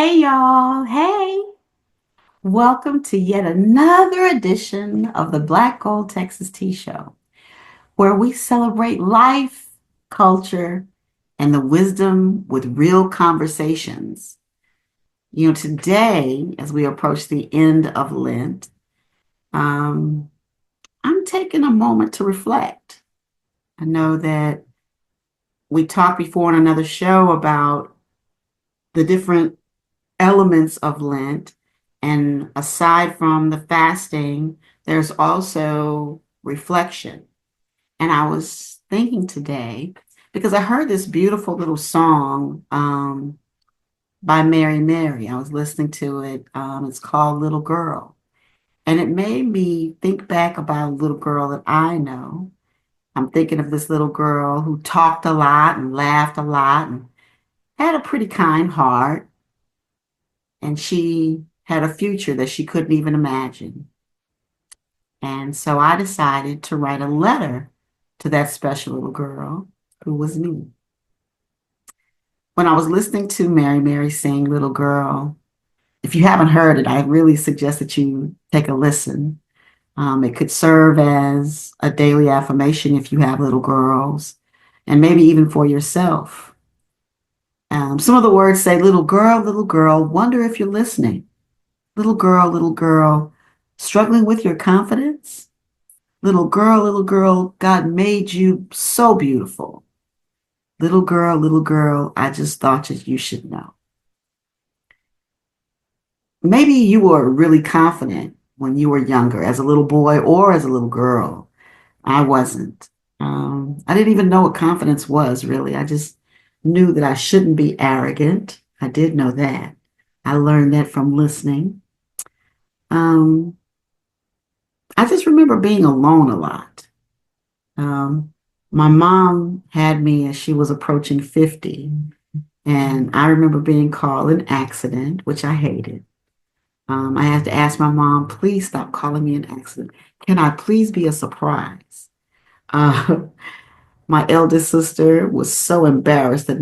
Hey, y'all. Hey, welcome to yet another edition of the Black Gold Texas Tea Show, where we celebrate life, culture, and the wisdom with real conversations. Today, as we approach the end of Lent, um, I'm taking a moment to reflect. I know that we talked before on another show about the different elements of Lent. And aside from the fasting, there's also reflection. And I was thinking today, because I heard this beautiful little song by Mary Mary. I was listening to it. It's called Little Girl. And it made me think back about a little girl that I know. I'm thinking of this little girl who talked a lot and laughed a lot and had a pretty kind heart, and she had a future that she couldn't even imagine. And so I decided to write a letter to that special little girl who was me. When I was listening to Mary Mary sing Little Girl, if you haven't heard it, I really suggest that you take a listen. It could serve as a daily affirmation if you have little girls, and maybe even for yourself. Some of the words say, little girl, wonder if you're listening. Little girl, struggling with your confidence? Little girl, God made you so beautiful. Little girl, I just thought that you should know. Maybe you were really confident when you were younger, as a little boy or as a little girl. I wasn't. I didn't even know what confidence was, really. I just knew that I shouldn't be arrogant. I did know that. I learned that from listening. Um, I just remember being alone a lot. Um, my mom had me as she was approaching 50, and I remember being called an accident, which I hated. I had to ask my mom, please stop calling me an accident. Can I please be a surprise? Uh, my eldest sister was so embarrassed that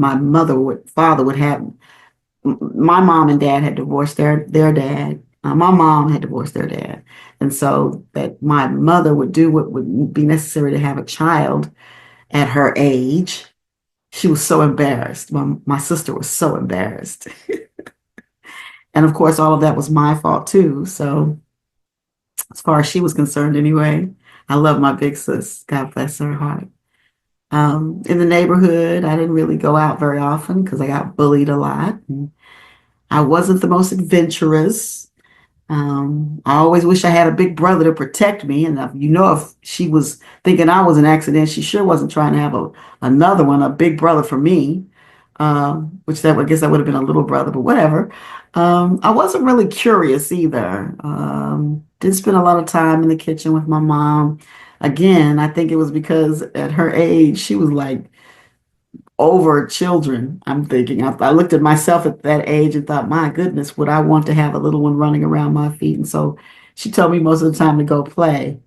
father would have, my mom and dad had divorced their dad. My mom had divorced their dad. And so that my mother would do what would be necessary to have a child at her age. She was so embarrassed. My sister was so embarrassed. And of course, all of that was my fault too. So as far as she was concerned anyway, I love my big sis. God bless her heart. In the neighborhood, I didn't really go out very often because I got bullied a lot. And I wasn't the most adventurous. I always wish I had a big brother to protect me. And if she was thinking I was an accident, she sure wasn't trying to have another one, a big brother for me. I guess that would have been a little brother, but whatever. I wasn't really curious either. Didn't spend a lot of time in the kitchen with my mom. Again, I think it was because at her age, she was like over children. I'm thinking. I looked at myself at that age and thought, my goodness, would I want to have a little one running around my feet? And so she told me most of the time to go play.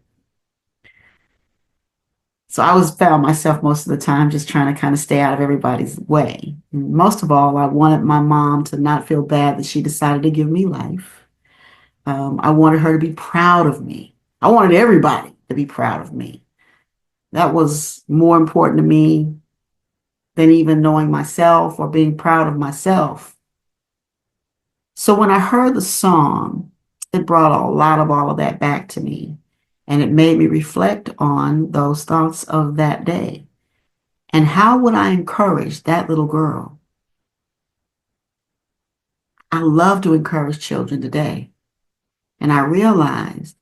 So I was found myself most of the time just trying to kind of stay out of everybody's way. And most of all, I wanted my mom to not feel bad that she decided to give me life. I wanted her to be proud of me. I wanted everybody to be proud of me. That was more important to me than even knowing myself or being proud of myself. So when I heard the song, it brought a lot of all of that back to me. And it made me reflect on those thoughts of that day. And how would I encourage that little girl? I love to encourage children today. And I realized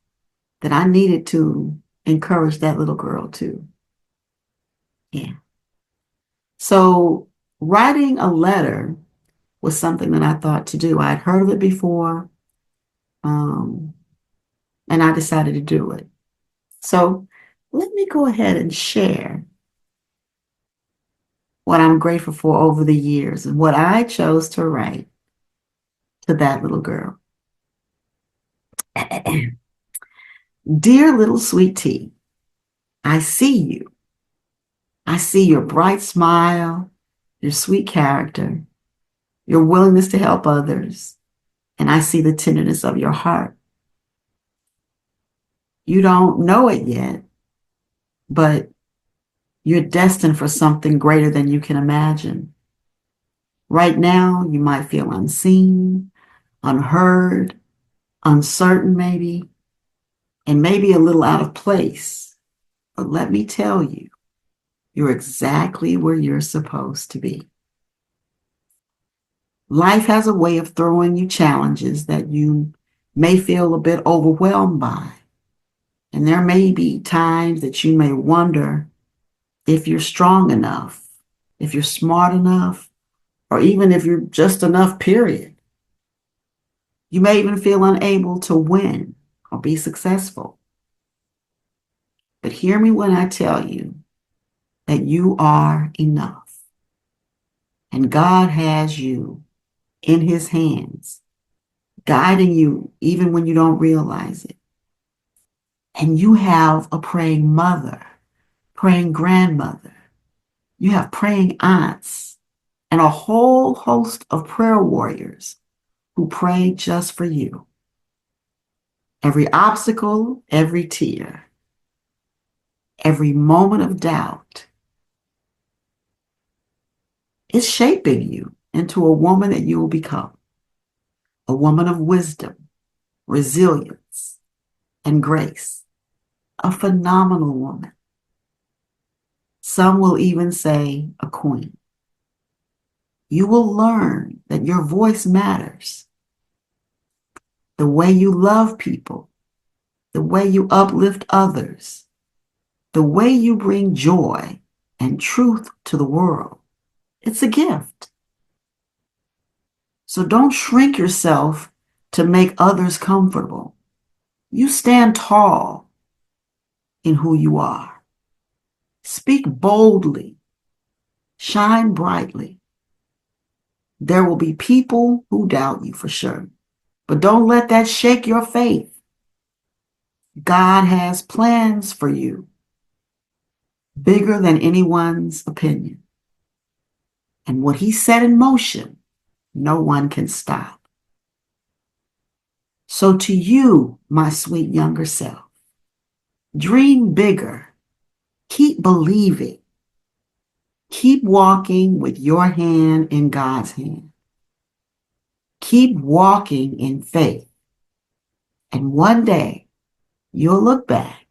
that I needed to encourage that little girl too. Yeah. So writing a letter was something that I thought to do. I had heard of it before, um, and I decided to do it. So let me go ahead and share what I'm grateful for over the years and what I chose to write to that little girl. Dear little sweet tea, I see you. I see your bright smile, your sweet character, your willingness to help others, and I see the tenderness of your heart. You don't know it yet, but you're destined for something greater than you can imagine. Right now, you might feel unseen, unheard, uncertain maybe, and maybe a little out of place. But let me tell you, you're exactly where you're supposed to be. Life has a way of throwing you challenges that you may feel a bit overwhelmed by. And there may be times that you may wonder if you're strong enough, if you're smart enough, or even if you're just enough, period. You may even feel unable to win or be successful. But hear me when I tell you that you are enough. And God has you in his hands, guiding you even when you don't realize it. And you have a praying mother, praying grandmother. You have praying aunts and a whole host of prayer warriors who pray just for you. Every obstacle, every tear, every moment of doubt is shaping you into a woman that you will become, a woman of wisdom, resilience, and grace, a phenomenal woman. Some will even say a queen. You will learn that your voice matters. The way you love people, the way you uplift others, the way you bring joy and truth to the world. It's a gift. So don't shrink yourself to make others comfortable. You stand tall in who you are. Speak boldly. Shine brightly. There will be people who doubt you for sure, but don't let that shake your faith. God has plans for you, bigger than anyone's opinion. And what he set in motion, no one can stop. So to you, my sweet younger self, dream bigger. Keep believing. Keep walking with your hand in God's hand. Keep walking in faith. And one day, you'll look back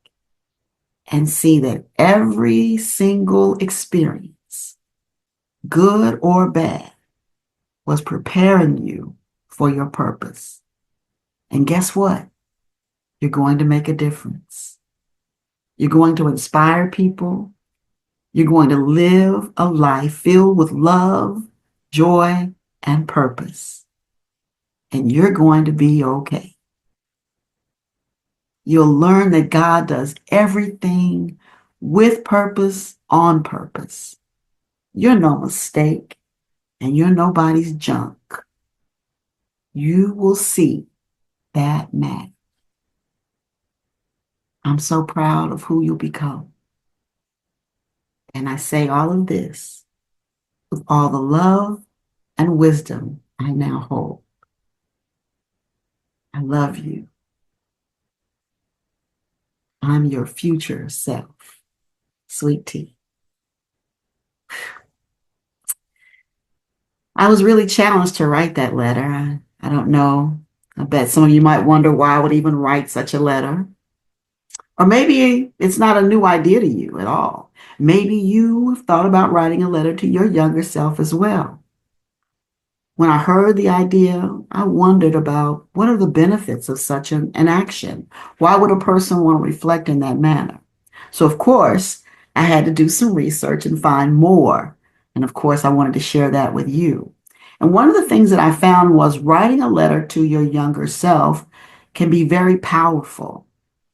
and see that every single experience, good or bad, was preparing you for your purpose. And guess what? You're going to make a difference. You're going to inspire people. You're going to live a life filled with love, joy, and purpose. And you're going to be okay. You'll learn that God does everything with purpose, on purpose. You're no mistake, and you're nobody's junk. You will see that matters. I'm so proud of who you'll become. And I say all of this with all the love and wisdom I now hold. I love you. I'm your future self. Sweet tea. I was really challenged to write that letter. I don't know. I bet some of you might wonder why I would even write such a letter. Or maybe it's not a new idea to you at all. Maybe you have thought about writing a letter to your younger self as well. When I heard the idea, I wondered about what are the benefits of such an action? Why would a person want to reflect in that manner? So, of course, I had to do some research and find more. And of course, I wanted to share that with you. And one of the things that I found was writing a letter to your younger self can be very powerful,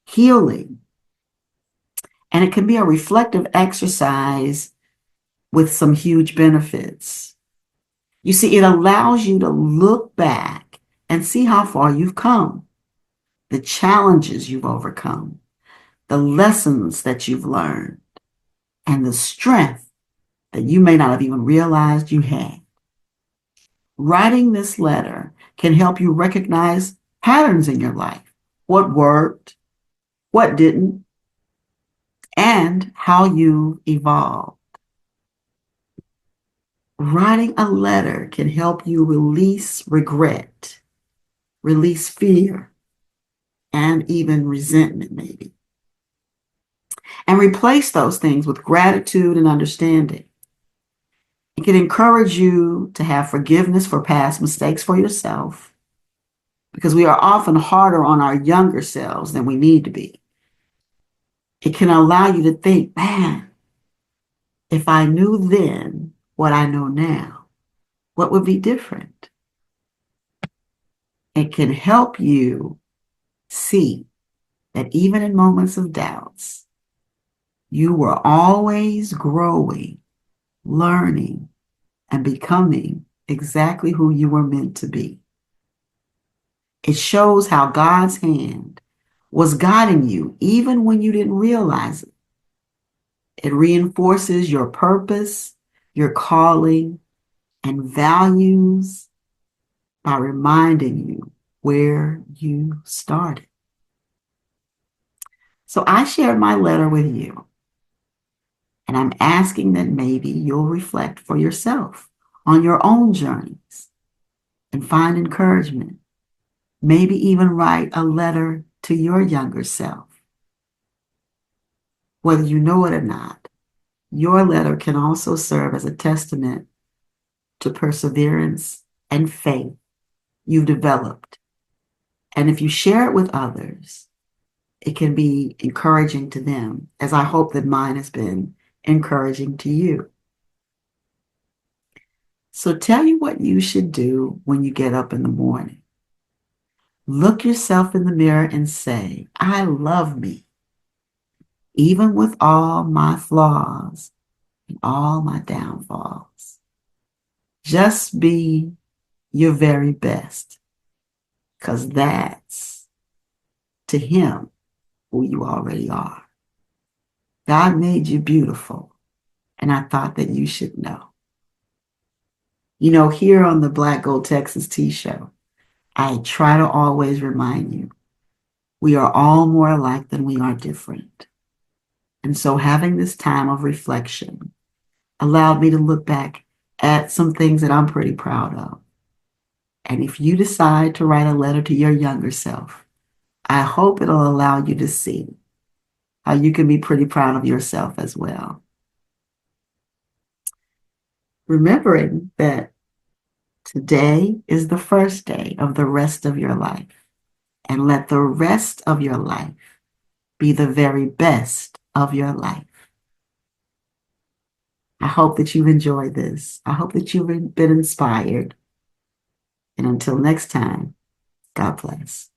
healing, and it can be a reflective exercise with some huge benefits. You see, it allows you to look back and see how far you've come, the challenges you've overcome, the lessons that you've learned, and the strength that you may not have even realized you had. Writing this letter can help you recognize patterns in your life, what worked, what didn't, and how you evolved. Writing a letter can help you release regret, release fear, and even resentment, maybe, and replace those things with gratitude and understanding. It can encourage you to have forgiveness for past mistakes for yourself, because we are often harder on our younger selves than we need to be. It can allow you to think, man, if I knew then what I know now, what would be different? It can help you see that even in moments of doubts, you were always growing, learning, and becoming exactly who you were meant to be. It shows how God's hand was guiding you even when you didn't realize it. It reinforces your purpose, your calling, and values by reminding you where you started. So I shared my letter with you, and I'm asking that maybe you'll reflect for yourself on your own journeys and find encouragement. Maybe even write a letter to your younger self. Whether you know it or not, your letter can also serve as a testament to perseverance and faith you've developed. And if you share it with others, it can be encouraging to them, as I hope that mine has been encouraging to you. So tell you what you should do when you get up in the morning. Look yourself in the mirror and say, I love me, even with all my flaws and all my downfalls. Just be your very best, because that's to Him who you already are. God made you beautiful, and I thought that you should know. You know, here on the BlackGold-TexasTee show, I try to always remind you, we are all more alike than we are different. And so having this time of reflection allowed me to look back at some things that I'm pretty proud of. And if you decide to write a letter to your younger self, I hope it'll allow you to see how you can be pretty proud of yourself as well. Remembering that today is the first day of the rest of your life, and let the rest of your life be the very best of your life. I hope that you've enjoyed this. I hope that you've been inspired. And until next time, God bless.